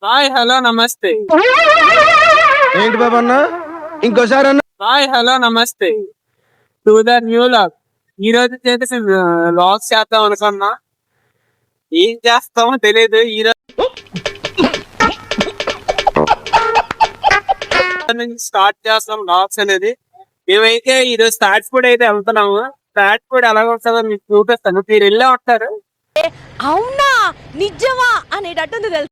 Hi hello నమస్తే. ఏంటి బాబా అన్న ఇంకోసారి అన్న హాయ్ హలో నమస్తే టు ద న్యూ లాగ్. ఈ రోజు చేసి లాగ్స్ చేద్దాం అనుకున్నా, ఏం చేస్తామో తెలియదు. ఈ రోజు నుంచి స్టార్ట్ చేస్తాం లాగ్స్ అనేది. మేమైతే ఈరోజు స్టార్ట్ ఫుడ్ అయితే వెళ్తున్నాము. స్టార్ట్ ఫుడ్ ఎలా ఉంటుందో మీకు చూపిస్తాను. మీరు వెళ్ళే ఉంటారు. అవునా నిజమా అనేటట్టుంది తెలుసు.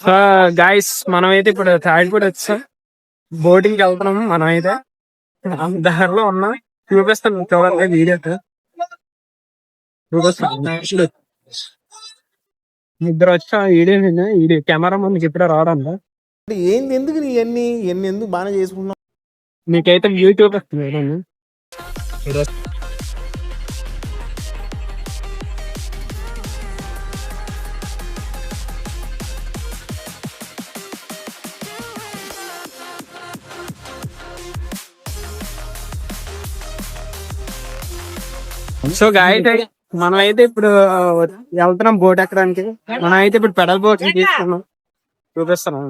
సో గైస్, మనమైతే ఇప్పుడు థర్డ్ ఫుడ్ వచ్చాం. బోటింగ్ కి వెళ్తున్నాము. మనమైతే దారిలో ఉన్నాం. చూపిస్తాను చూడండి వీడియో చూపిస్తాను. ఇద్దరు వచ్చా వీడియో కెమెరా ముందుకి ఇప్పుడే రావడంలో. ఏంది ఎందుకు ఇవన్నీ ఎందుకు బాగా చేసుకున్నావు? మీకైతే వ్యూ చూపిస్తుంది. సో గాయస్, మనం అయితే ఇప్పుడు వెళ్తున్నాం బోట్ ఎక్కడానికి. మనం అయితే ఇప్పుడు పెడల్ బోట్ తీసుకున్నాం. చూపిస్తున్నాం.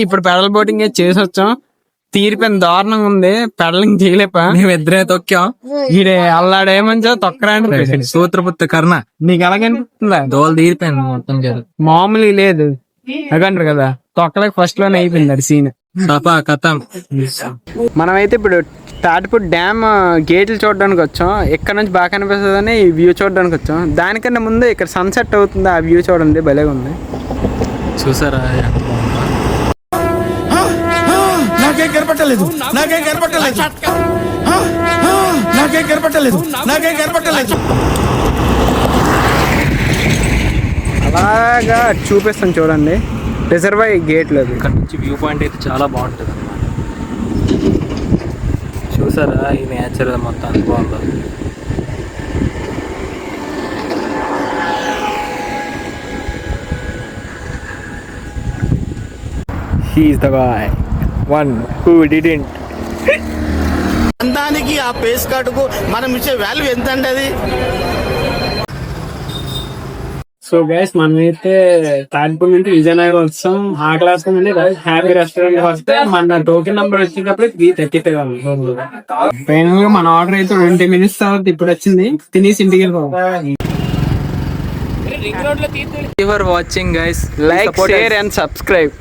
ఇప్పుడు పెడల్ బోటింగ్ చేసి వచ్చాం. తీరిపోయిన దారుణంగా ఉంది. పెడలింగ్ చేయలేపా. మేమిద్దరే తొక్కాం. ఈడే అల్లాడేమంచో తొక్కరాని సూత్రపుత్ర కర్ణ నీకు ఎలాగనిపిస్తుందా? దోలు తీరిపోయింది మొత్తం చేరు. మామూలు లేదు అదంటారు కదా, తొక్కలకి ఫస్ట్ లోనే అయిపోయింది అది సీన్. సపా కథం. మనమైతే ఇప్పుడు తాటిపూడి డ్యామ్ గేట్లు చూడడానికి వచ్చాం. ఇక్కడ నుంచి బాగా కనిపిస్తుందని ఈ వ్యూ చూడడానికి వచ్చాం. దానికన్నా ముందు ఇక్కడ సన్సెట్ అవుతుంది. ఆ వ్యూ చూడండి, భలేగా ఉంది. చూసారా? నాకేం కనపట్టలేదు. అలాగా చూపిస్తాను చూడండి. రిజర్వాయర్ గేట్లు అది. ఇక్కడ నుంచి వ్యూ పాయింట్ అయితే చాలా బాగుంటుంది అన్నమాట. చూసారా ఈ నేచర్ మొత్తం అంత బాగుందో. He is the guy, one who didn't. అందానికి ఆ పేస్ కార్డుకు మనం ఇచ్చే వాల్యూ ఎంత అండి అది? సో గైస్, మనమైతే తాటిపూడి నుండి విజయనగరం వచ్చాం. ఆ క్లాస్ నుండి హ్యాపీ రెస్టారెంట్ వస్తే మన టోకెన్ నంబర్ వచ్చేటప్పుడు 3:35. ఫైనల్ గా మన ఆర్డర్ అయితే 20 minutes తర్వాత ఇప్పుడు వచ్చింది. తినేసి ఇంటికి వెళ్ళిపోవాలి. You are watching guys. Like, share and subscribe.